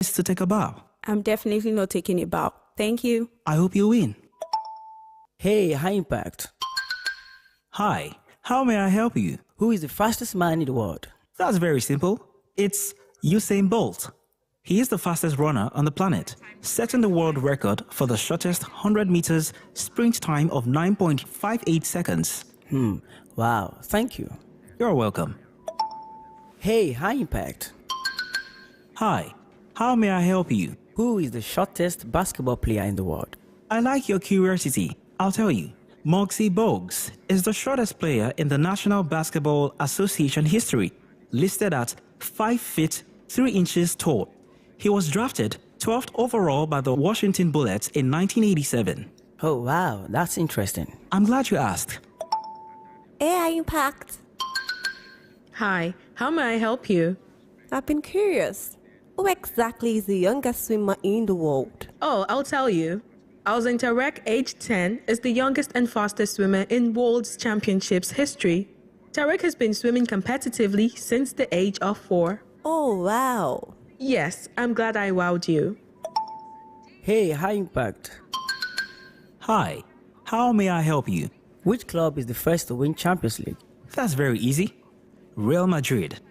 Is to take a bow. I'm definitely not taking a bow. Thank you. I hope you win. Hey, High Impact. Hi, how may I help you? Who is the fastest man in the world? That's very simple. It's Usain Bolt. He is the fastest runner on the planet, setting the world record for the shortest 100 meters sprint time of 9.58 seconds. Wow, thank you. You're welcome. Hey, High Impact. Hi, how may I help you? Who is the shortest basketball player in the world? I like your curiosity. I'll tell you. Muggsy Bogues is the shortest player in the National Basketball Association history, listed at 5 feet 3 inches tall. He was drafted 12th overall by the Washington Bullets in 1987. Oh, wow, that's interesting. I'm glad you asked. AI Impact. Hi, how may I help you? I've been curious. Who exactly is the youngest swimmer in the world? Oh, I'll tell you. Alzin Tarek, age 10, is the youngest and fastest swimmer in World Championships history. Tarek has been swimming competitively since the age of 4. Oh, wow. Yes, I'm glad I wowed you. Hey, High Impact. Hi, how may I help you? Which club is the first to win Champions League? That's very easy. Real Madrid.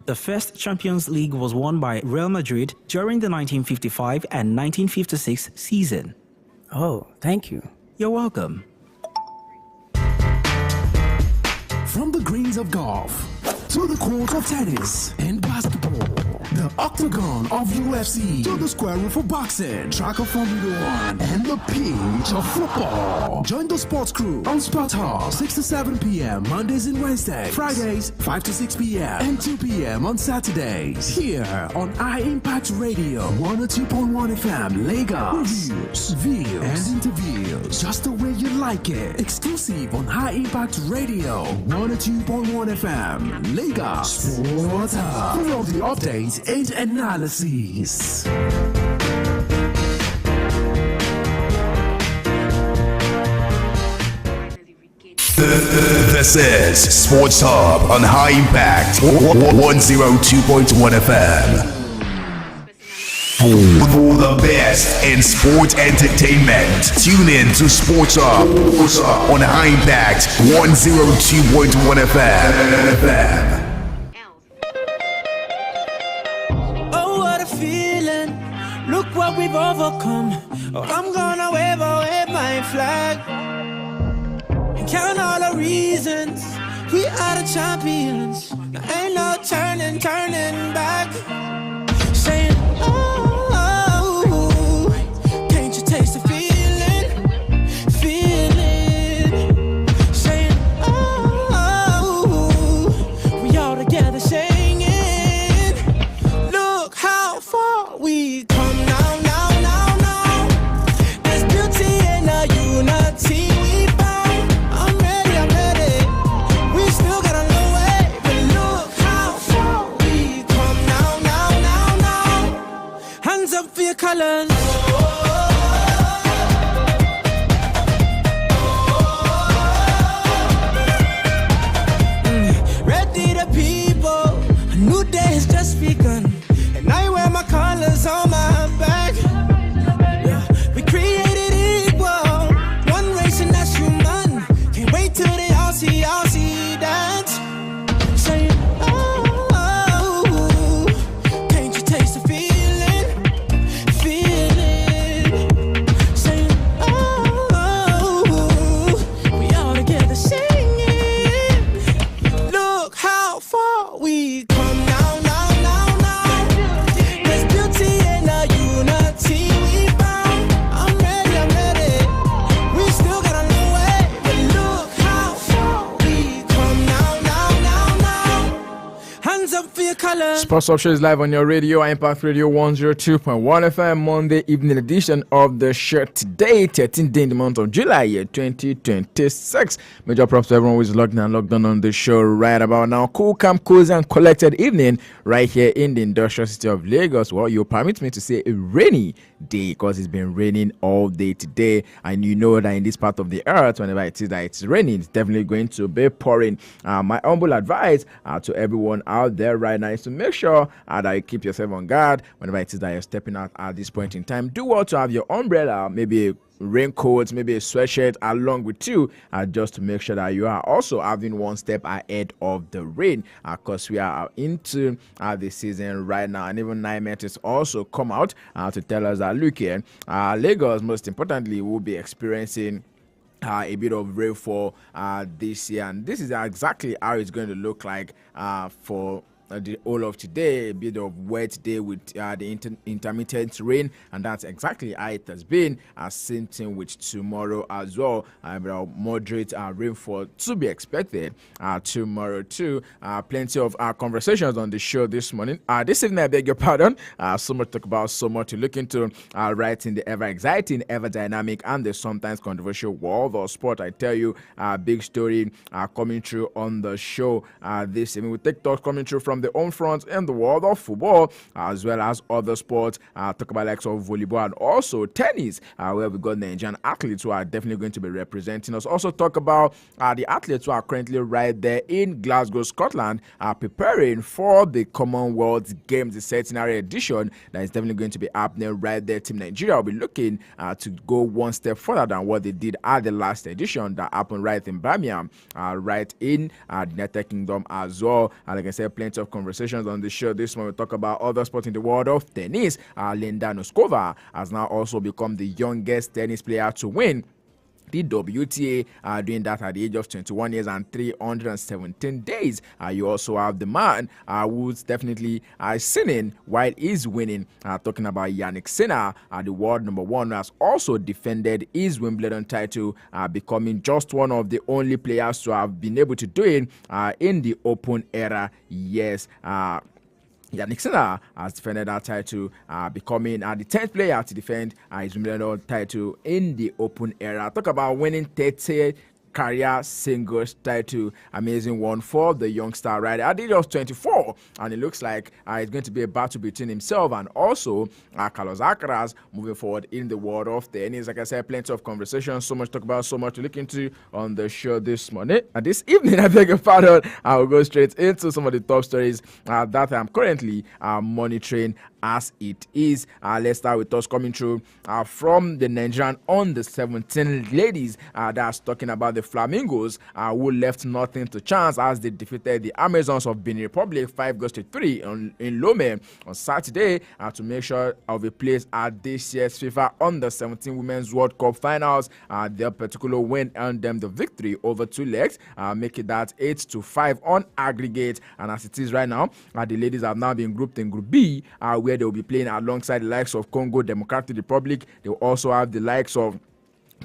The first Champions League was won by Real Madrid during the 1955 and 1956 season. Oh, thank you. You're welcome. From the greens of golf to the court of tennis and basketball, the octagon of UFC to the square room for boxing, track of Formula One, and the pitch of football. Join the sports crew on Sport Hall, 6 to 7 p.m. Mondays and Wednesdays, Fridays 5 to 6 p.m. and 2 p.m. on Saturdays. Here on iMpact Radio 102.1 FM, Lagos. Reviews, views, and interviews, just the way you like it. Exclusive on High Impact Radio 102.1 FM, Lagos. Sport Hub. For all the updates and analysis. This is Sports Hub on High Impact 102.1 FM. For the best in sport entertainment, tune in to Sports Hub on High Impact 102.1 FM. Oh, what a feeling. Look what we've overcome. Oh, I'm gonna wave my flag and count all the reasons we are the champions. There ain't no turning back. Saying, oh, can't you taste the feeling? Saying, oh, we all together singing. Look how far we come now. There's beauty in the unity we found. I'm ready. We still got a long way, but look how far we come now. Hands up for your colors. Ready the people, a new day has just begun, and I wear my colors on my back. Yeah, we created equal, one race and that's human. Can't wait till they all see that. Saying, oh, can't you taste the feeling? Saying, oh, we all together singing. Look how far we come now. There's beauty in the unity we found. I'm ready. We still got a long way, but look how far we come now. Hands up for your colors. Sports Up Show is live on your radio, Impact Radio 102.1 FM, Monday evening edition of the show today, 13th day in the month of July, year 2026. Major props to everyone who is logged on on the show right about now. Cool, calm, cozy, and collected evening right here in the industrial city of Lagos. Well, you permit me to say a rainy day because it's been raining all day today, and you know that in this part of the earth, whenever it is that it's raining, it's definitely going to be pouring. My humble advice to everyone out there right now is to make make sure that you keep yourself on guard whenever it is that you're stepping out at this point in time. Do well to have your umbrella, maybe a raincoat, maybe a sweatshirt along with you, just to make sure that you are also having one step ahead of the rain, because we are into the season right now. And even NIMET has also come out to tell us that, look here, Lagos, most importantly, will be experiencing a bit of rainfall this year, and this is exactly how it's going to look like for the whole of today. A bit of wet day with the intermittent rain, and that's exactly how it has been. Same thing with tomorrow as well. Moderate rainfall to be expected tomorrow too. Plenty of conversations on the show this morning. This evening, I beg your pardon. So much to talk about, so much to look into. Right in the ever exciting, ever dynamic, and the sometimes controversial world of sport. I tell you, big story coming through on the show this evening. We take thoughts coming through from the home front in the world of football, as well as other sports. Talk about likes of volleyball and also tennis, where we got Nigerian athletes who are definitely going to be representing us. Also talk about the athletes who are currently right there in Glasgow, Scotland, preparing for the Commonwealth Games, the centenary edition that is definitely going to be happening right there. Team Nigeria will be looking to go one step further than what they did at the last edition that happened right in Birmingham, right in the United Kingdom as well. Like I said, plenty of conversations on the show this morning. We talk about other sports in the world of tennis. Linda Noskova has now also become the youngest tennis player to win the WTA, doing that at the age of 21 years and 317 days. You also have the man who's definitely sinning while he's winning. Talking about Yannick Sinner, the world number one, has also defended his Wimbledon title, becoming just one of the only players to have been able to do it in the Open era. Yes. Yannick Sinner has defended that title, becoming the 10th player to defend his Wimbledon title in the Open era. Talk about winning 30 career singles title. Amazing one for the youngster right at the age of 24, and it looks like it's going to be a battle between himself and also Carlos Alcaraz moving forward in the world of tennis. Like I said, plenty of conversations, so much to talk about, so much to look into on the show this morning. And this evening, I beg your pardon, I will go straight into some of the top stories that I'm currently monitoring as it is. Let's start with us coming through from the Nigerian under-17 ladies. That's talking about the Flamingos, who left nothing to chance as they defeated the Amazons of Benin Republic 5-3 in Lome on Saturday to make sure of a place at this year's FIFA under-17 Women's World Cup finals. Their particular win earned them the victory over 2 legs, making that 8-5 on aggregate. And as it is right now, the ladies have now been grouped in Group B, where they will be playing alongside the likes of Congo Democratic Republic. They will also have the likes of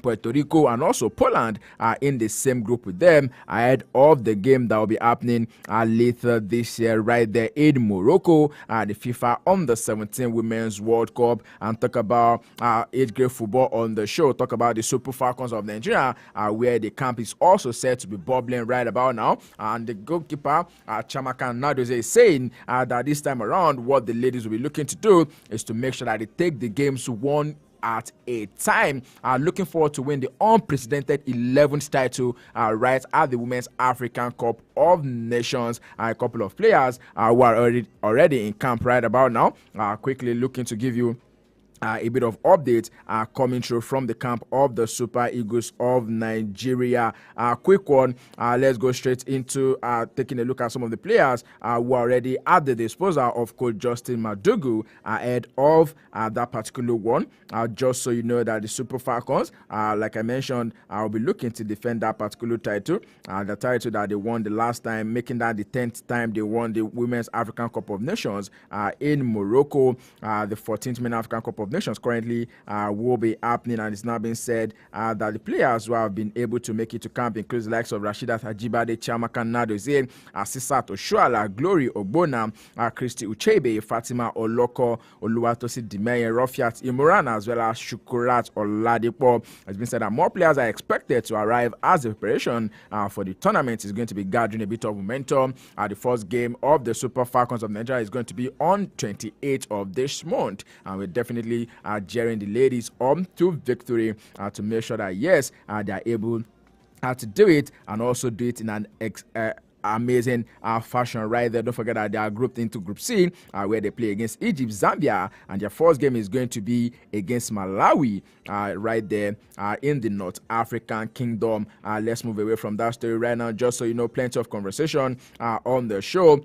Puerto Rico and also Poland are in the same group with them ahead of the game that will be happening later this year right there in Morocco, the FIFA Under-17 Women's World Cup. And talk about age grade football on the show. Talk about the Super Falcons of Nigeria, where the camp is also set to be bubbling right about now. And the goalkeeper, Chamakan Nadoze, is saying that this time around what the ladies will be looking to do is to make sure that they take the games one at a time. Looking forward to win the unprecedented 11th title right at the Women's African Cup of Nations. A couple of players who are already in camp right about now. Quickly looking to give you a bit of updates coming through from the camp of the Super Eagles of Nigeria. Quick one, let's go straight into taking a look at some of the players who are already at the disposal of Coach Justin Madugu ahead of that particular one. Just so you know that the Super Falcons, like I mentioned, will be looking to defend that particular title, the title that they won the last time, making that the 10th time they won the Women's African Cup of Nations in Morocco. The 14th Women's African Cup of Nations currently will be happening, and it's now been said that the players who have been able to make it to camp include the likes of Rashidat Ajibade, Chiamaka Nadozie, Asisat Oshuala, Glory Ogbona, Christy Uchebe, Fatima Oloko, Oluwatosi Dimeye, Rofiat Imoran, as well as Shukurat Oladipo. It's been said that more players are expected to arrive as the preparation for the tournament is going to be gathering a bit of momentum. The first game of the Super Falcons of Nigeria is going to be on 28th of this month, and we're definitely jeering the ladies on to victory to make sure that yes, they are able to do it, and also do it in an amazing fashion right there. Don't forget that they are grouped into Group C, where they play against Egypt, Zambia, and their first game is going to be against Malawi, right there in the North African Kingdom. Let's move away from that story right now, just so you know, plenty of conversation on the show.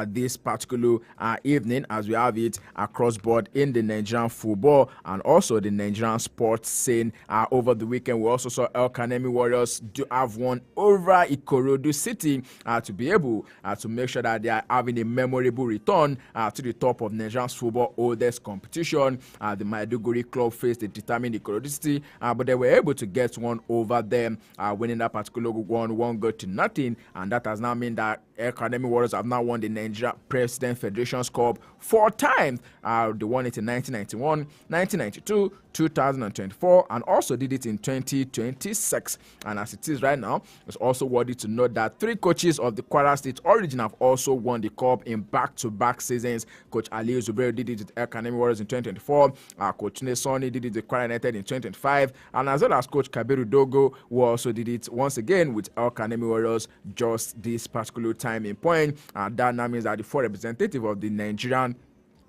This particular evening, as we have it across board in the Nigerian football and also the Nigerian sports scene. Over the weekend, we also saw El Kanemi Warriors have won over Ikorodu City to be able to make sure that they are having a memorable return to the top of Nigerian football oldest competition. The Maiduguri club faced the determined Ikorodu City, but they were able to get one over them, winning that particular one goal to nothing, and that has now meant that El Kanemi Warriors have now won the Nigeria President Federation's Cup 4 times. They won it in 1991, 1992, 2024, and also did it in 2026. And as it is right now, it's also worthy to note that 3 coaches of the Kwara State origin have also won the cup in back-to-back seasons. Coach Aliyu Zubairu did it with El Kanemi Warriors in 2024. Coach Nesoni did it with Kwara United in 2025, and as well as Coach Kabiru Dogo, who also did it once again with El Kanemi Warriors just this particular time in point. That now means that the 4 representative of the Nigerian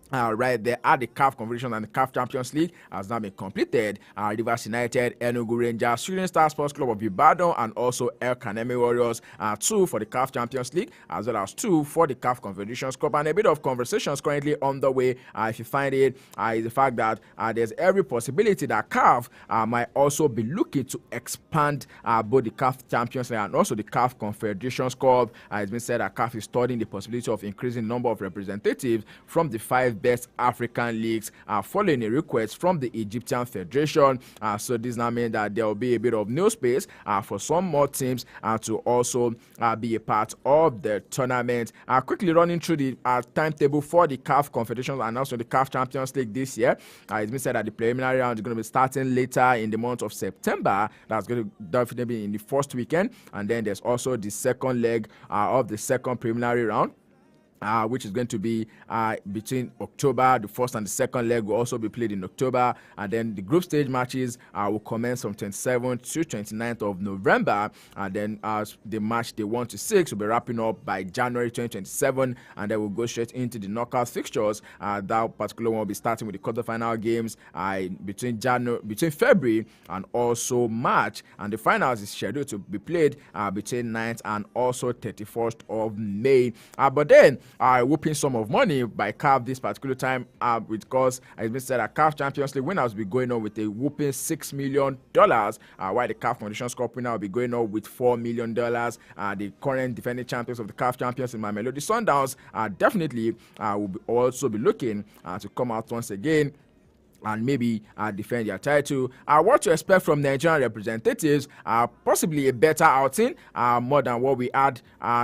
right there at the CAF Confederation and the CAF Champions League has now been completed. Rivers United, Enugu Rangers, Shooting Star Sports Club of Ibadan, and also El Kanemi Warriors, 2 for the CAF Champions League, as well as 2 for the CAF Confederations Cup. And a bit of conversations currently on the way, if you find it, is the fact that there's every possibility that CAF might also be looking to expand both the CAF Champions League and also the CAF Confederations Cup. It's been said that CAF is studying the possibility of increasing the number of representatives from the 5 best African leagues, following a request from the Egyptian Federation. So this now means that there will be a bit of new space for some more teams to also be a part of the tournament. Quickly running through the timetable for the CAF Confederation and also the CAF Champions League this year. It's been said that the preliminary round is going to be starting later in the month of September. That's going to definitely be in the first weekend, and then there's also the second leg of the second preliminary round, which is going to be between October. The first and the second leg will also be played in October, and then the group stage matches will commence from 27th to 29th of November, and then the match day 1 to 6 will be wrapping up by January 2027, and then we'll go straight into the knockout fixtures. That particular one will be starting with the quarterfinal games between February and also March, and the finals is scheduled to be played between 9th and also 31st of May. But then whooping sum of money by CAF this particular time, because it's been said that CAF Champions League winners will be going on with a whooping $6 million, while the CAF Foundations Cup winner will be going on with $4 million. The current defending champions of the CAF Champions in Mamelodi Sundowns definitely will also be looking to come out once again and maybe defend their title. What to expect from Nigerian representatives, possibly a better outing, more than what we had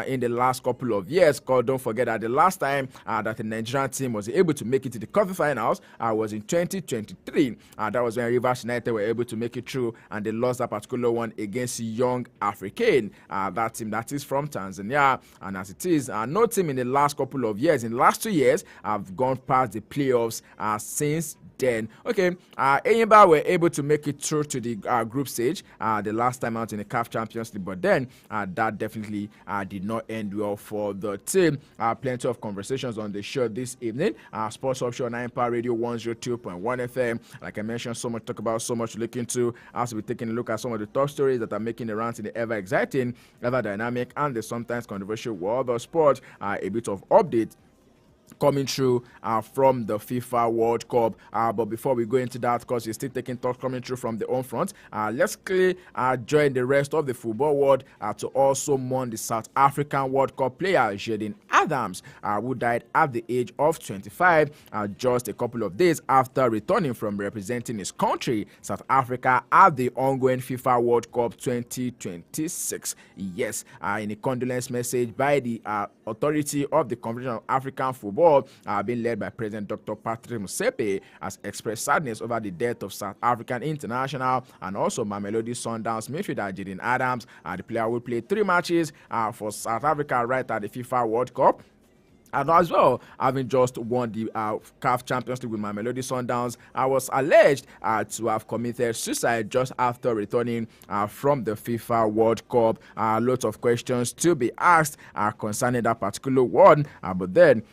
in the last couple of years. Because don't forget that the last time that the Nigerian team was able to make it to the quarterfinals was in 2023. That was when Rivers United were able to make it through, and they lost that particular one against Young African, that team that is from Tanzania. And as it is, no team in the last couple of years, in the last 2 years, have gone past the playoffs since then. Okay, Enyimba were able to make it through to the group stage the last time out in the CAF Champions League, but then that definitely did not end well for the team. Plenty of conversations on the show this evening. Sports Offshore 9 Power Radio 102.1 FM. Like I mentioned, so much to talk about, so much to look into. Also, we're taking a look at some of the top stories that are making the rounds in the ever exciting, ever dynamic, and the sometimes controversial world of sport. A bit of update coming through from the FIFA World Cup. But before we go into that, because we're still taking talks coming through from the home front, let's clearly join the rest of the football world to also mourn the South African World Cup player Jaden Adams, who died at the age of 25, just a couple of days after returning from representing his country, South Africa, at the ongoing FIFA World Cup 2026. Yes, in a condolence message by the authority of the Confederation of African Football, being led by President Dr. Patrick Motsepe, has expressed sadness over the death of South African international and also Mamelodi Sundowns midfielder Jaden Adams. The player will play 3 matches for South Africa right at the FIFA World Cup. And as well, having just won the CAF Champions League with Mamelodi Sundowns, I was alleged to have committed suicide just after returning from the FIFA World Cup. Lots of questions to be asked concerning that particular one. But then,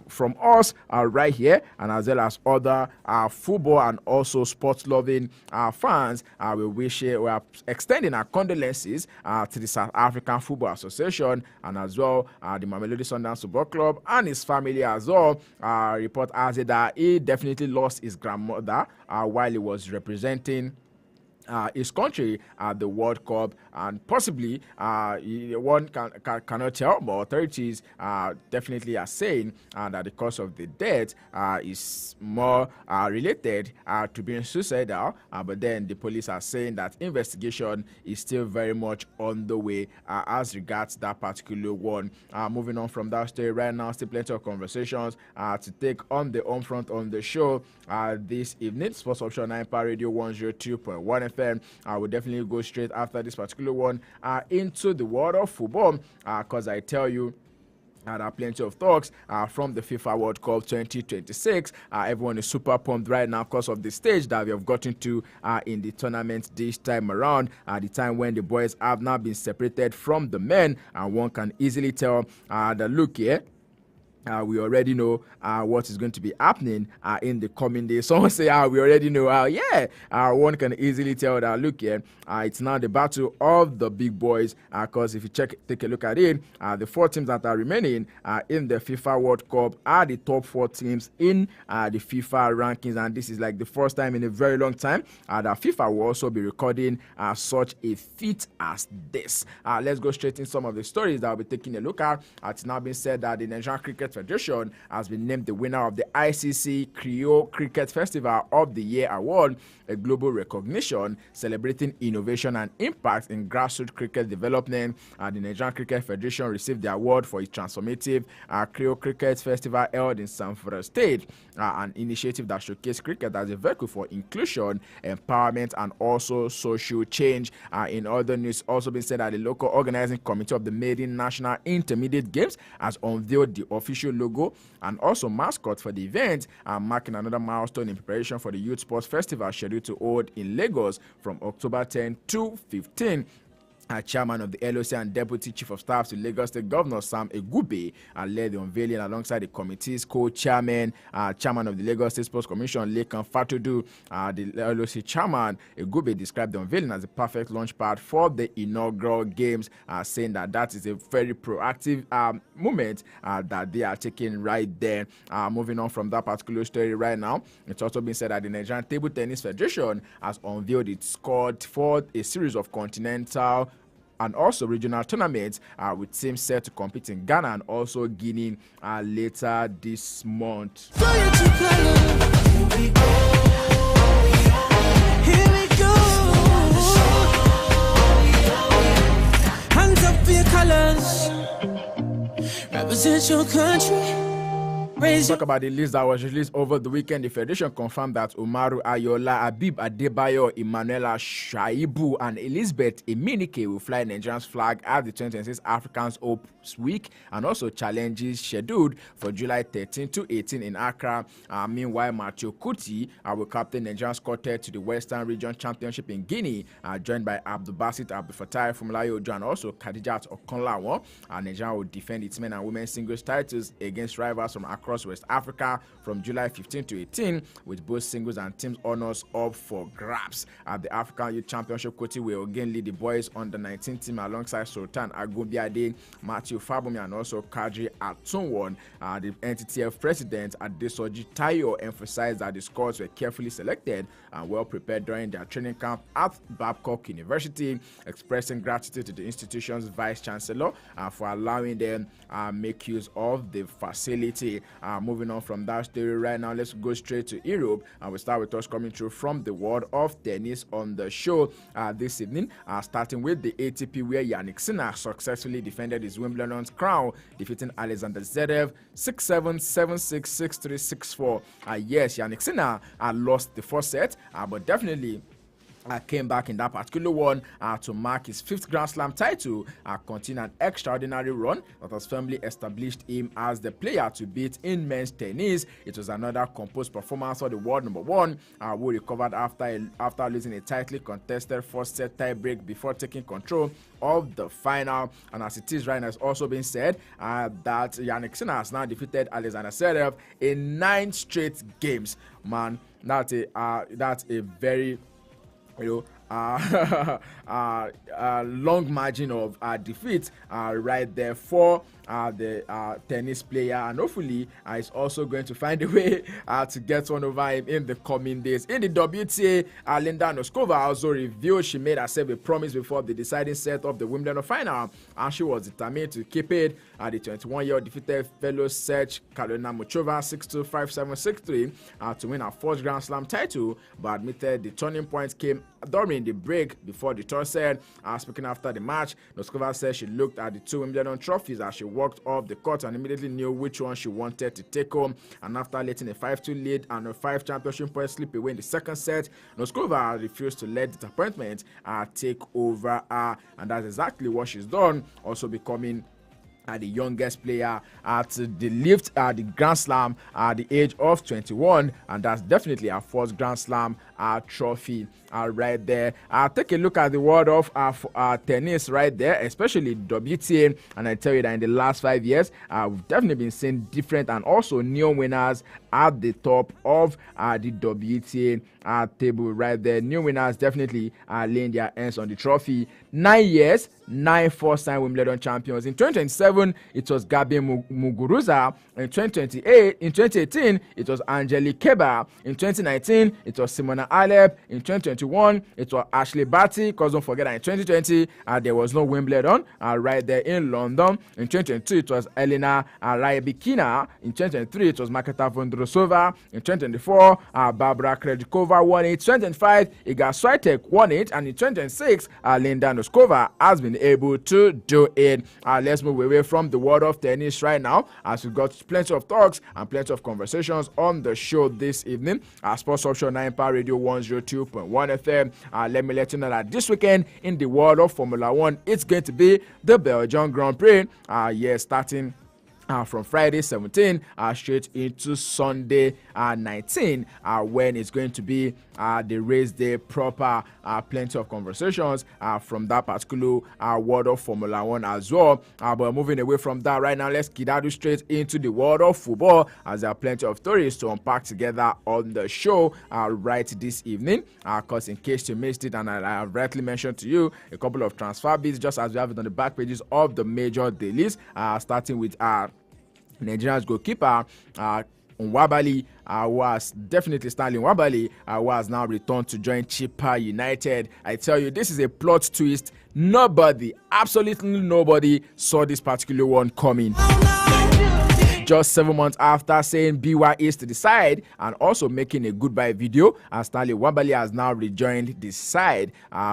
from us right here, and as well as other football and also sports-loving fans, we are extending our condolences to the South African Football Association and as well the Mamelodi Sundowns Football Club and his family as well. Report has it that he definitely lost his grandmother while he was representing his country at the World Cup, and possibly one cannot tell, but authorities definitely are saying that the cause of the death is more related to being suicidal, but then the police are saying that investigation is still very much on the way as regards that particular one. Moving on from that story right now, still plenty of conversations to take on the home front on the show this evening. Sports Option 9 Power Radio 102.1 FM. I will definitely go straight after this particular one into the world of football, because I tell you, there are plenty of talks from the FIFA World Cup 2026. Everyone is super pumped right now because of the stage that we have gotten to in the tournament this time around. The time when the boys have now been separated from the men, and one can easily tell that look here. We already know what is going to be happening in the coming days. Someone say, we already know. One can easily tell that, look here, it's now the battle of the big boys, because if you take a look at it, the 4 teams that are remaining in the FIFA World Cup are the top 4 teams in the FIFA rankings, and this is like the first time in a very long time that FIFA will also be recording such a feat as this. Let's go straight in some of the stories that we'll be taking a look at. It's now been said that the Nigerian Cricket Federation has been named the winner of the ICC Creole Cricket Festival of the Year award, a global recognition celebrating innovation and impact in grassroots cricket development. The Nigerian Cricket Federation received the award for its transformative Creole Cricket Festival held in Zamfara State, an initiative that showcased cricket as a vehicle for inclusion, empowerment, and also social change. In other news, also been said that the local organizing committee of the Maiden National Intermediate Games has unveiled the official logo and also mascot for the event, marking another milestone in preparation for the Youth Sports Festival scheduled to hold in Lagos from October 10 to 15. Chairman of the LOC and Deputy Chief of Staff to Lagos State Governor Sam Egube led the unveiling alongside the committee's co-chairman, Chairman of the Lagos State Sports Commission, Lekan Fatodu. The LOC Chairman Egube described the unveiling as a perfect launch pad for the inaugural games, saying that is a very proactive moment that they are taking right there. Moving on from that particular story right now, it's also been said that the Nigerian Table Tennis Federation has unveiled its squad for a series of continental and also regional tournaments, with teams set to compete in Ghana and also Guinea later this month. Here we go. Hands up for your colors. Represent your country. Talk about the list that was released over the weekend. The Federation confirmed that Umaru Ayola, Habib Adebayo, Emmanuela Shaibu, and Elizabeth Eminike will fly Nigeria's flag at the 2026 Africans Ops Week and also challenges scheduled for July 13 to 18 in Accra. Meanwhile, Matthew Kuti will captain Nigeria's quartet to the Western Region Championship in Guinea, joined by Abdul Basit Abdul Fatai from Layojo and also Khadijat Okonlawo. Nigeria will defend its men and women's singles titles against rivals from across West Africa from July 15 to 18, with both singles and teams honors up for grabs. At the African Youth Championship, Kuti will again lead the boys under 19 team alongside Sultan Agumbiade, Matthew Fabumi, and also Kadri Atunwon. The NTTF president Adesoji Tayo emphasized that the squads were carefully selected and well prepared during their training camp at Babcock University, expressing gratitude to the institution's vice chancellor for allowing them make use of the facility. Moving on from that story right now, let's go straight to Europe, and we'll start with us coming through from the world of tennis on the show this evening, starting with the ATP, where Yannick Sinner successfully defended his Wimbledon's crown, defeating Alexander Zverev 6-7, 7-6, 6-3, 6-4. Yes, Yannick Sinner lost the first set, but definitely came back in that particular one to mark his 5th Grand Slam title, continue an extraordinary run that has firmly established him as the player to beat in men's tennis. It was another composed performance for the world number 1, who recovered after losing a tightly contested first set tiebreak before taking control of the final. And as it is right now, it's also been said that Jannik Sinner has now defeated Alexander Zverev in 9 straight games. Man, that's a very long margin of defeat right there for the tennis player, and hopefully is also going to find a way to get one over him in the coming days. In the WTA, Linda Noskova also revealed she made herself a promise before the deciding set of the Wimbledon final, and she was determined to keep it. The 21-year-old defeated fellow Serge Karolina Muchova 6-2, 5-7, 6-3 to win her 4th Grand Slam title, but admitted the turning point came during the break before the third set. Speaking after the match, Noskova said she looked at the 2 Wimbledon trophies as she walked off the court and immediately knew which one she wanted to take home. And after letting a 5-2 lead and a 5 championship points slip away in the second set, Noskova refused to let disappointment take over her, and that's exactly what she's done, also becoming the youngest player to lift the Grand Slam at the age of 21, and that's definitely our 4th Grand Slam trophy right there. Take a look at the world of tennis right there, especially WTA, and I tell you that in the last 5 years, we've definitely been seeing different and also new winners at the top of the WTA table right there. New winners definitely laying their hands on the trophy. 9 years, 9 first-time Wimbledon champions. In 2027, it was Gabi Muguruza. In 2018, it was Angelique Kerber. In 2019, it was Simona Halep. In 2021, it was Ashley Barty. Because don't forget that in 2020, there was no Wimbledon right there in London. In 2022, it was Elena Rybakina. In 2023, it was Marketa Vondrousova. In 2024, Barbara Krejcikova won it. 2025, Iga Swiatek won it. And in 2026, Linda Noskova has been able to do it. Let's move away from the world of tennis right now, as we've got plenty of talks and plenty of conversations on the show this evening. Sports Option 9 Power Radio 102.1 FM. Let me let you know that this weekend in the world of Formula 1, it's going to be the Belgian Grand Prix. Starting from Friday 17 straight into Sunday 19, when it's going to be the race day proper. Plenty of conversations from that particular world of Formula 1 as well. But moving away from that right now, let's get straight into the world of football, as there are plenty of stories to unpack together on the show right this evening. Because in case you missed it, and I have rightly mentioned to you a couple of transfer bids, just as we have it on the back pages of the major dailies, starting with Nigeria's goalkeeper Nwabali, was definitely Stanley Nwabali, who has now returned to join Chippa United. I tell you, this is a plot twist. Nobody, absolutely nobody, saw this particular one coming. Just 7 months after saying BYS to the side and also making a goodbye video, Stanley Nwabali has now rejoined the side,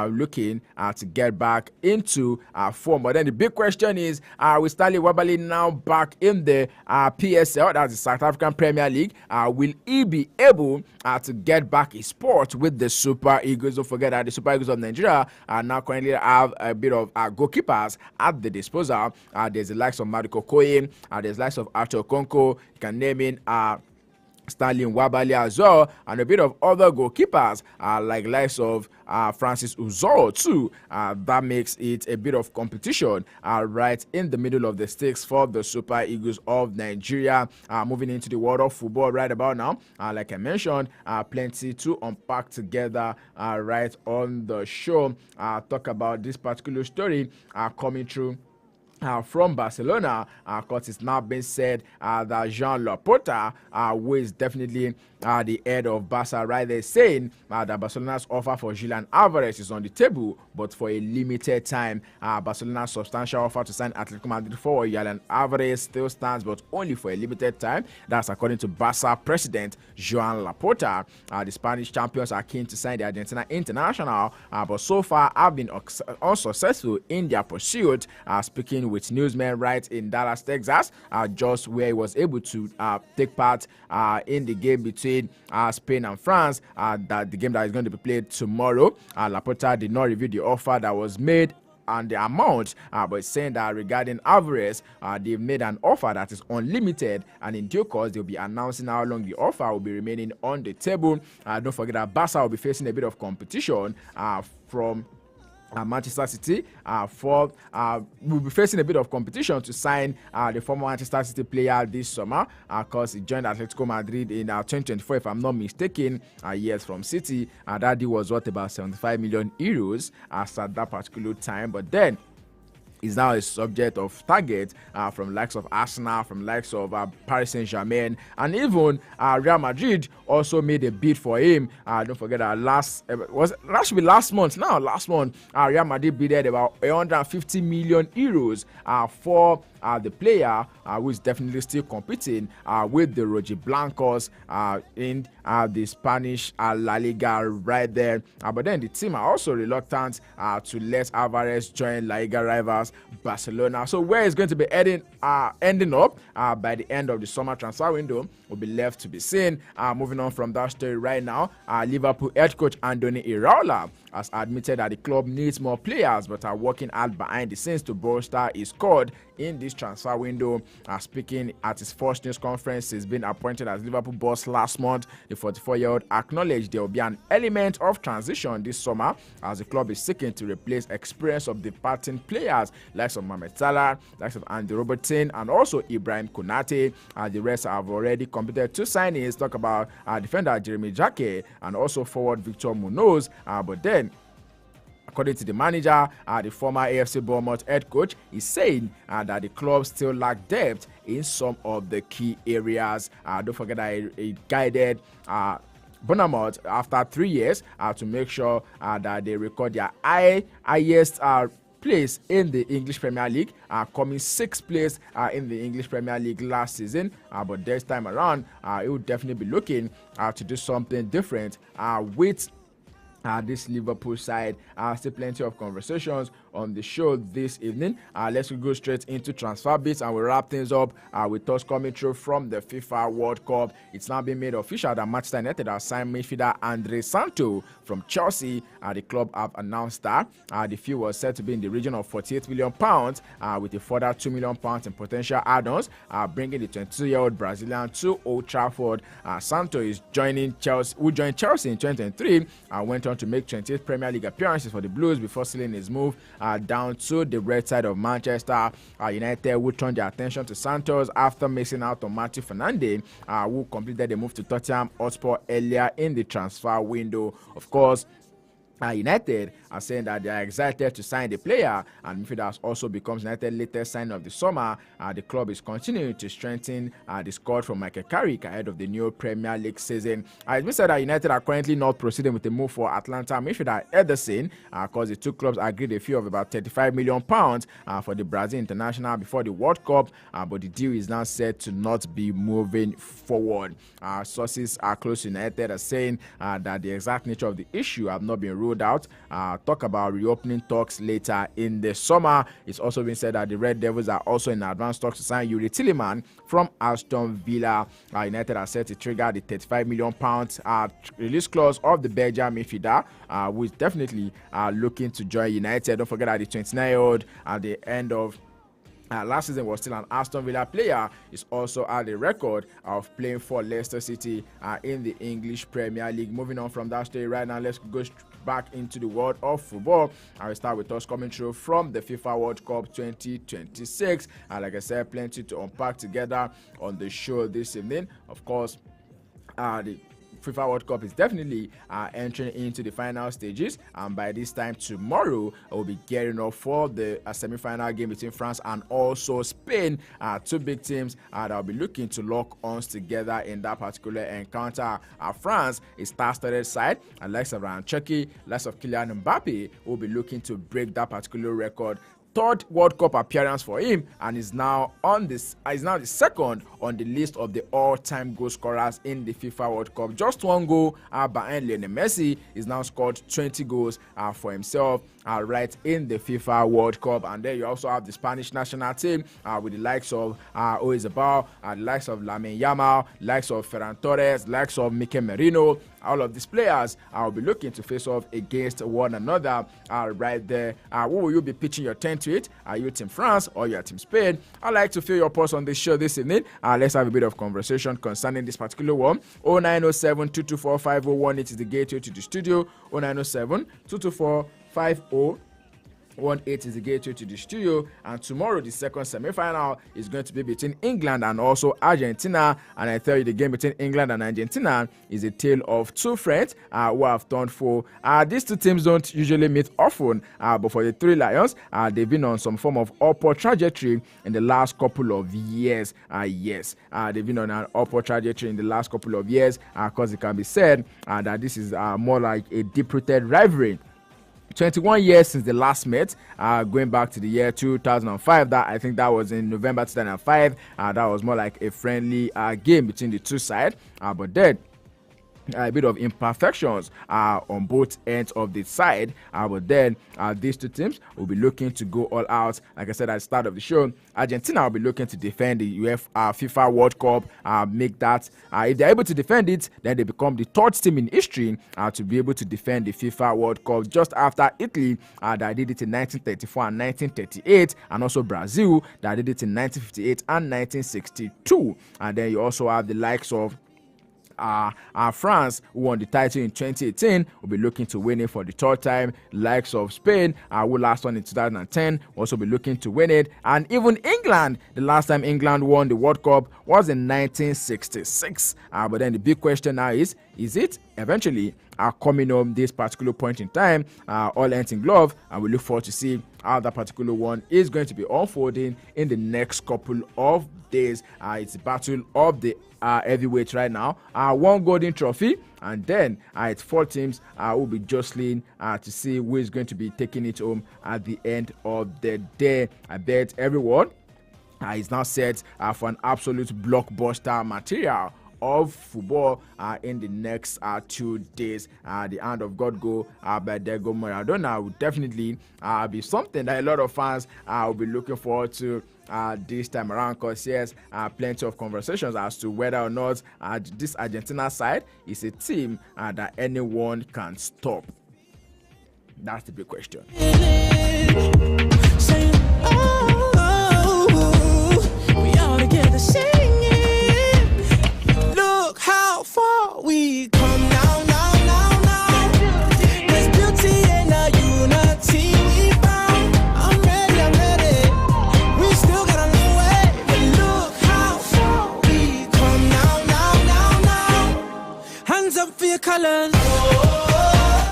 looking to get back into form. But then the big question is, with Stanley Nwabali now back in the PSL, that's the South African Premier League, will he be able to get back his sport with the Super Eagles? Don't forget that the Super Eagles of Nigeria now currently have a bit of goalkeepers at the disposal. There's the likes of Mariko Koye, there's the likes of Arthur Konko, you can name in Stanley Nwabali as well, and a bit of other goalkeepers like likes of Francis Uzoro too. That makes it a bit of competition right in the middle of the stakes for the Super Eagles of Nigeria. Moving into the world of football right about now, like I mentioned, plenty to unpack together right on the show. Talk about this particular story coming through from Barcelona. Because it's now been said that Joan Laporta, who is definitely the head of Barca right there, saying that Barcelona's offer for Julian Alvarez is on the table, but for a limited time. Barcelona's substantial offer to sign Atletico Madrid for Julian Alvarez still stands, but only for a limited time. That's according to Barca president Joan Laporta. The Spanish champions are keen to sign the Argentina international, but so far have been unsuccessful in their pursuit. Speaking speaking with newsmen right in Dallas, Texas, just where he was able to take part in the game between Spain and France, that the game that is going to be played tomorrow. Laporta did not reveal the offer that was made and the amount, but saying that regarding Alvarez, they've made an offer that is unlimited, and in due course they'll be announcing how long the offer will be remaining on the table. Don't forget that Barca will be facing a bit of competition from Manchester City will be facing a bit of competition to sign the former Manchester City player this summer, because he joined Atletico Madrid in 2024, if I'm not mistaken, years from City. That deal was worth about 75 million euros at that particular time, but then is now a subject of target from likes of Arsenal, from likes of Paris Saint-Germain, and even Real Madrid also made a bid for him. Don't forget that last month, Real Madrid bidded about 150 million euros for the player, who is definitely still competing with the Rojiblancos in the Spanish La Liga right there. But then the team are also reluctant to let Alvarez join La Liga rivals Barcelona. So where it's going to be ending up by the end of the summer transfer window will be left to be seen. Moving on from that story right now, Liverpool head coach Andoni Iraola has admitted that the club needs more players, but are working hard behind the scenes to bolster his squad in this transfer window. Speaking at his first news conference, he's been appointed as Liverpool boss last month. The 44-year-old acknowledged there will be an element of transition this summer as the club is seeking to replace experience of departing players likes of Mohamed Salah, likes of Andy Robertson, and also Ibrahim Konate. The rest have already completed 2 signings. Talk about defender Jeremy Jacquet and also forward Victor Munoz. But then, according to the manager, the former AFC Bournemouth head coach is saying that the club still lack depth in some of the key areas. Don't forget that he guided Bournemouth after 3 years to make sure that they record their highest place in the English Premier League, coming 6th place in the English Premier League last season. But this time around, he would definitely be looking to do something different with this Liverpool side. Still plenty of conversations on the show this evening. Let's go straight into transfer bits, and we'll wrap things up with us coming through from the FIFA World Cup. It's now been made official that Manchester United has signed midfielder Andre Santo from Chelsea. The club have announced that the fee was said to be in the region of £48 million, with a further £2 million in potential add-ons, bringing the 22-year-old Brazilian to Old Trafford. Santo is joining Chelsea, who joined Chelsea in 2023 and went on to make 28 Premier League appearances for the Blues before sealing his move down to the red side of Manchester United, who turned their attention to Santos after missing out on Matthew Fernandes, who completed the move to Tottenham Hotspur earlier in the transfer window. Of course, United are saying that they are excited to sign the player, and midfielder has also becomes United's latest sign of the summer. The club is continuing to strengthen the squad from Michael Carrick ahead of the new Premier League season. It's been said that United are currently not proceeding with the move for Atlanta midfielder Ederson, because the two clubs agreed a fee of about £35 million for the Brazil international before the World Cup, but the deal is now said to not be moving forward. Sources are close to United are saying that the exact nature of the issue have not been ruled out. Talk about reopening talks later in the summer. It's also been said that the Red Devils are also in advanced talks to sign Yuri Tillman from Aston Villa. United are set to trigger the £35 million release clause of the Belgian midfielder, who is definitely looking to join United. Don't forget that the 29-year-old at the end of last season was still an Aston Villa player. He's also had a record of playing for Leicester City in the English Premier League. Moving on from that story right now, let's go back into the world of football. I will start with us coming through from the FIFA World Cup 2026. And like I said, plenty to unpack together on the show this evening. Of course, the FIFA World Cup is definitely entering into the final stages, and by this time tomorrow we'll be gearing up for the semi-final game between France and also Spain. Two big teams that will be looking to lock arms together in that particular encounter. France is star-studded side, and likes of Ryan Cherki, likes of Kylian Mbappe will be looking to break that particular record. third World Cup appearance for him, and is now the second on the list of the all-time goal scorers in the FIFA World Cup. Just one goal behind Lionel Messi. He's now scored 20 goals for himself right in the FIFA World Cup. And then you also have the Spanish national team with the likes of Oyarzabal, the likes of Lamine Yamal, likes of Ferran Torres, likes of Mikel Merino. All of these players will be looking to face off against one another right there. Who will you be pitching your tent to it? Are you Team France or you are Team Spain? I'd like to feel your pulse on this show this evening. Let's have a bit of conversation concerning this particular one. 0907 224 5018 is the gateway to the studio. 0907 224 5018 is the gateway to the studio. And tomorrow the second semi-final is going to be between England and also Argentina. And I tell you, the game between England and Argentina is a tale of two friends who have turned foe. These two teams don't usually meet often, but for the Three Lions, they've been on some form of upward trajectory in the last couple of years. They've been on an upward trajectory in the last couple of years, because it can be said that this is more like a deep-rooted rivalry. 21 years since the last met, going back to the year 2005. That I think that was in November 2005. That was more like a friendly game between the two sides. But then a bit of imperfections on both ends of the side, but then these two teams will be looking to go all out. Like I said at the start of the show, Argentina will be looking to defend the FIFA World Cup, make that if they're able to defend it, then they become the third team in history to be able to defend the FIFA World Cup, just after Italy that did it in 1934 and 1938, and also Brazil that did it in 1958 and 1962. And then you also have the likes of France, who won the title in 2018, will be looking to win it for the third time. Likes of Spain, who last won in 2010, will also be looking to win it. And even England, the last time England won the World Cup was in 1966. But then the big question now is it eventually coming home this particular point in time, all ends in glove, and we look forward to see how that particular one is going to be unfolding in the next couple of days. It's the battle of the heavyweights right now. One golden trophy, and then it's four teams will be jostling to see who is going to be taking it home at the end of the day. I bet everyone is now set for an absolute blockbuster material of football in the next 2 days. The hand of God go by Diego Maradona will definitely be something that a lot of fans will be looking forward to this time around, because yes, plenty of conversations as to whether or not this Argentina side is a team that anyone can stop. That's the big question. How far we come now. There's beauty in our unity we found. I'm ready. We still got a long way, but look how far we come now. Hands up for your colors.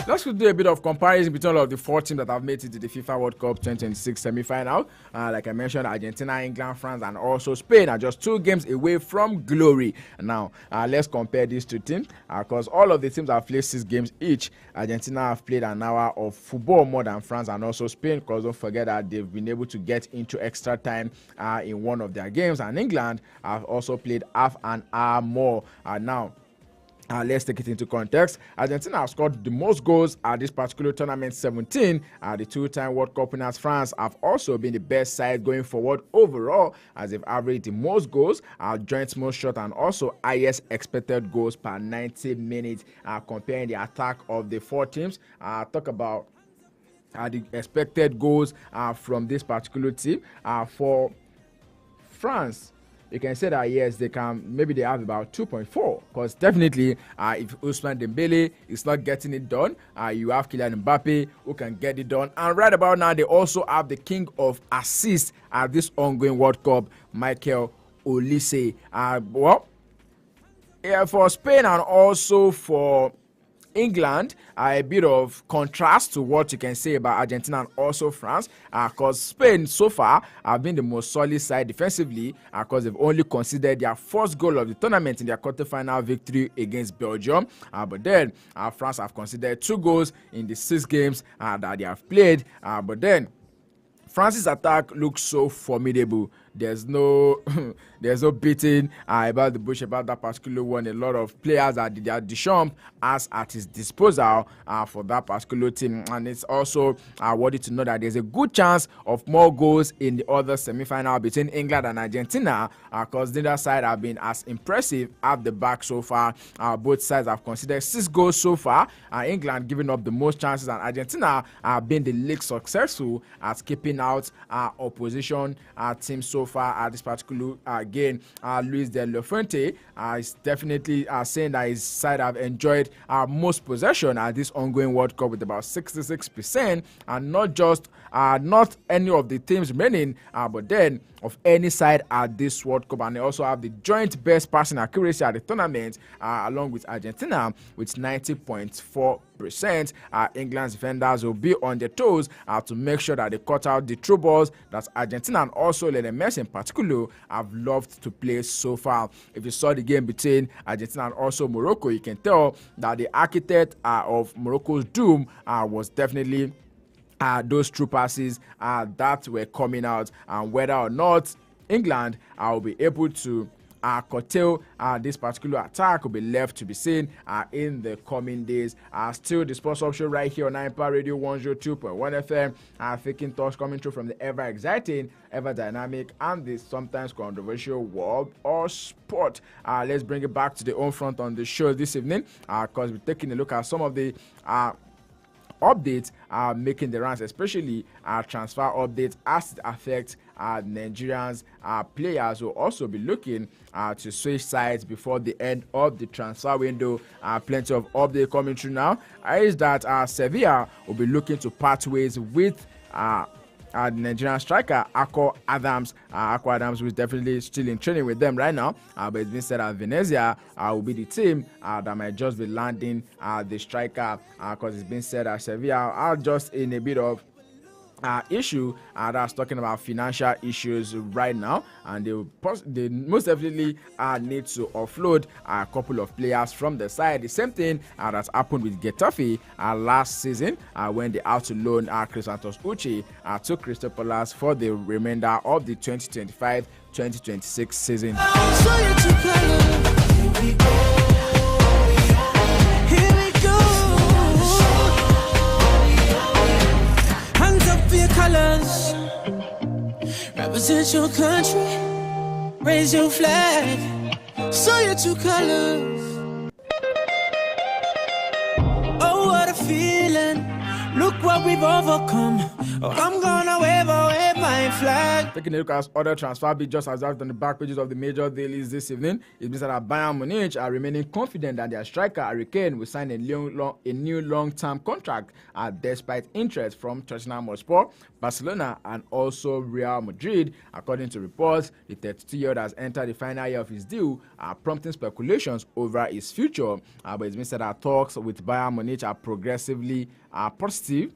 Let's do a bit of comparison between all of the four teams that have made it to the FIFA World Cup 2026 semi-final. Like I mentioned, Argentina, England, France, and also Spain are just 2 games away from glory. Now, let's compare these two teams, because all of the teams have played 6 games each. Argentina have played an hour of football more than France and also Spain, because don't forget that they've been able to get into extra time in one of their games. And England have also played half an hour more. Now, let's take it into context. Argentina have scored the most goals at this particular tournament, 17. The 2-time World Cup winners, France, have also been the best side going forward overall, as they've averaged the most goals, joint most shot, and also highest expected goals per 90 minutes. Comparing the attack of the 4 teams, talk about the expected goals from this particular team. For France, you can say that yes, they have about 2.4, because definitely if Ousmane Dembele is not getting it done, you have Kylian Mbappe who can get it done. And right about now, they also have the king of assists at this ongoing World Cup, Michael Olise. For Spain and also for England, a bit of contrast to what you can say about Argentina and also France, because Spain so far have been the most solid side defensively, because they've only conceded their first goal of the tournament in their quarterfinal victory against Belgium. But then France have conceded 2 goals in the 6 games that they have played. But then France's attack looks so formidable. There's no there's no beating about the bush about that particular one. A lot of players that Didier Deschamps has at his disposal for that particular team. And it's also worthy to know that there's a good chance of more goals in the other semi-final between England and Argentina, because neither side have been as impressive at the back so far. Both sides have considered 6 goals so far. England giving up the most chances, and Argentina been the least successful at keeping out opposition teams so far at this particular game. Luis de la Fuente is definitely saying that his side have enjoyed most possession at this ongoing World Cup with about 66%, and not any of the teams remaining, but then of any side at this World Cup. And they also have the joint best passing accuracy at the tournament, along with Argentina with 90.4%. England's defenders will be on their toes to make sure that they cut out the through balls that Argentina and also Lionel Messi in particular have loved to play so far. If you saw the game between Argentina and also Morocco, you can tell that the architect of Morocco's doom was definitely those true passes that were coming out, and whether or not England will be able to curtail this particular attack will be left to be seen in the coming days. Still the sports option right here on Impact Radio 102.1 FM. Faking thoughts coming through from the ever exciting, ever dynamic, and the sometimes controversial world of sport. Let's bring it back to the home front on the show this evening, because we're taking a look at some of the updates making the rounds, especially transfer updates as it affects Nigerians. Players will also be looking to switch sides before the end of the transfer window. Plenty of updates coming through now. Is that Sevilla will be looking to part ways with the Nigerian striker Akko Adams. Akko Adams is definitely still in training with them right now, but it's been said that Venezia will be the team that might just be landing the striker, because it's been said that Sevilla are just in a bit of issue that's talking about financial issues right now, and they most definitely need to offload a couple of players from the side. The same thing that happened with Getafe last season when they out to loan Chris Santos Uche to Crystal Palace for the remainder of the 2025-2026 season. Colors represent your country, raise your flag, show your true colors. Oh, what a feeling, look what we've overcome. Oh, I'm gonna wave my flag. Taking a look at other transfer bids just as that on the back pages of the major dailies this evening. It means that Bayern Munich are remaining confident that their striker Harry Kane will sign a new long-term contract despite interest from Tottenham Hotspur, Barcelona, and also Real Madrid. According to reports, the 32-year-old has entered the final year of his deal, prompting speculations over his future. But it's been said that talks with Bayern Munich are progressively positive,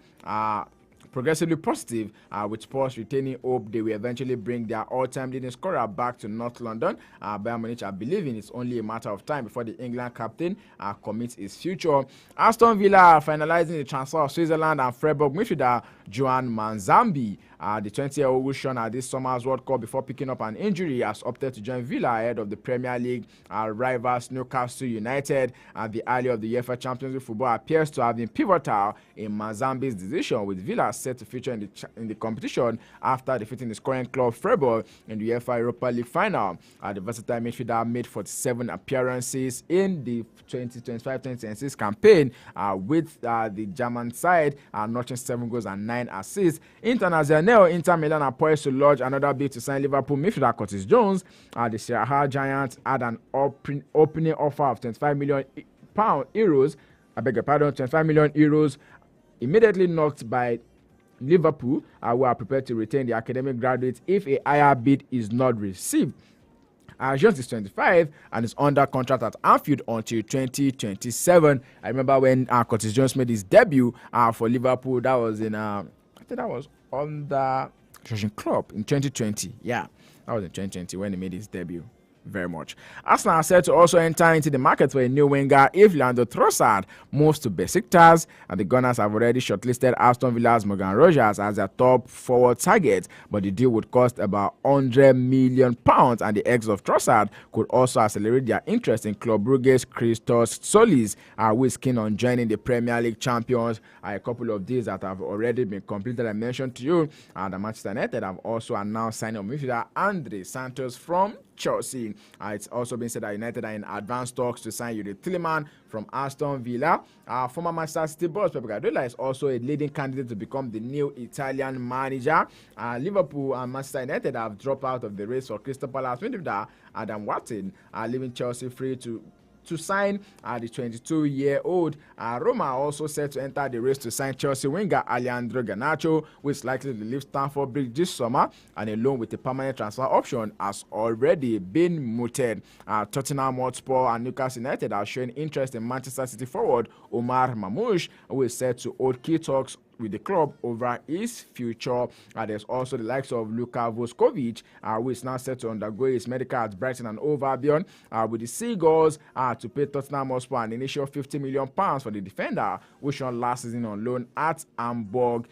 with Spurs retaining hope they will eventually bring their all-time leading scorer back to North London. Bayern Munich are believing it's only a matter of time before the England captain commits his future. Aston Villa are finalizing the transfer of Switzerland and Freiburg midfielder Joan Manzambi. The 20-year-old who shone at this summer's World Cup before picking up an injury has opted to join Villa ahead of the Premier League rivals Newcastle United. The ally of the UEFA Champions League football appears to have been pivotal in Manzambi's decision, with Villa set to feature in the competition after defeating the scoring club Freiburg in the UEFA Europa League final. The versatile midfielder made 47 appearances in the 2025-2026 campaign with the German side, notching 7 goals and 9 assists. International Inter Milan are poised to lodge another bid to sign Liverpool midfielder Curtis Jones. The Serie A giants had an opening offer of 25 million euros. 25 million euros immediately knocked by Liverpool, who are prepared to retain the academic graduates if a higher bid is not received. Jones is 25 and is under contract at Anfield until 2027. I remember when Curtis Jones made his debut for Liverpool. That was in I think that was under Jurgen Klopp in 2020. Yeah, that was in 2020 when he made his debut. very much. Arsenal are set to also enter into the market for a new winger if Leandro Trossard moves to Besiktas, and the Gunners have already shortlisted Aston Villa's Morgan Rogers as their top forward target, but the deal would cost about £100 million, and the ex of Trossard could also accelerate their interest in Club Brugge's Christos Solis, who is keen on joining the Premier League champions. A couple of deals that have already been completed, I mentioned to you, and the Manchester United have also announced signing of midfielder Andre Santos from Chelsea. It's also been said that United are in advanced talks to sign Yuri Tillman from Aston Villa. Former Manchester City boss Pep Guardiola is also a leading candidate to become the new Italian manager. Liverpool and Manchester United have dropped out of the race for Crystal Palace midfielder Adam Watson, leaving Chelsea free to sign the 22-year-old. Roma are also set to enter the race to sign Chelsea winger Alejandro Garnacho, who is likely to leave Stamford Bridge this summer, and a loan with a permanent transfer option has already been mooted. Tottenham Hotspur and Newcastle United are showing interest in Manchester City forward Omar Mamouche, who is set to hold key talks with the club over his future. There's also the likes of Luka Voskovic, who is now set to undergo his medical at Brighton and Hove Albion, with the Seagulls to pay Tottenham Hotspur an initial £50 million for the defender, which won last season on loan at Hamburg.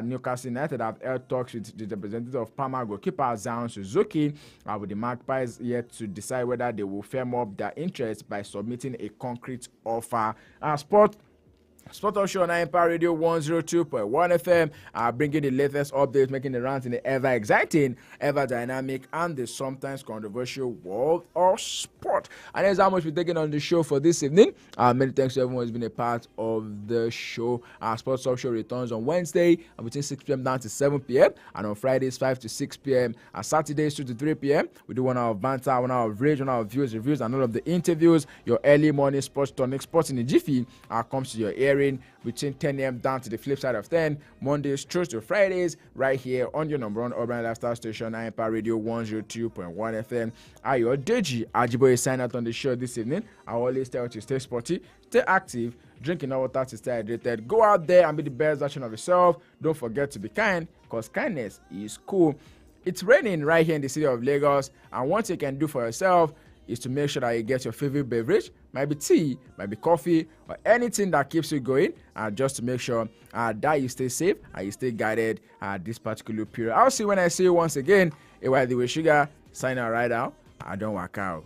Newcastle United have held talks with the representative of Parma goalkeeper Zion Suzuki, with the Magpies yet to decide whether they will firm up their interest by submitting a concrete offer. Sport Talk Show on Empire Radio 102.1 FM, bringing the latest updates, making the rounds in the ever exciting, ever dynamic, and the sometimes controversial world of sport. And that's how much we're taking on the show for this evening. Many thanks to everyone who's been a part of the show. Sport Talk Show returns on Wednesday between 6 p.m. down to 7 p.m. and on Fridays 5 to 6 p.m. Saturdays 2 to 3 p.m. We do 1 hour of banter, 1 hour of rage, 1 hour of views, reviews, and all of the interviews. Your early morning sports tonic, sports in a jiffy, comes to your ear between 10 a.m. down to the flip side of 10, Mondays through to Fridays, right here on your number one urban lifestyle station, Empire Radio 102.1 FM. Ayo Deji Ajiboye sign out on the show this evening. I always tell you to stay sporty, stay active, drink enough water to stay hydrated. Go out there and be the best version of yourself. Don't forget to be kind, because kindness is cool. It's raining right here in the city of Lagos, and what you can do for yourself is to make sure that you get your favorite beverage, might be tea, might be coffee, or anything that keeps you going, just to make sure that you stay safe and you stay guided this particular period. I'll see you when I see you once again. It was the way Sugar signing out right now. I don't work out.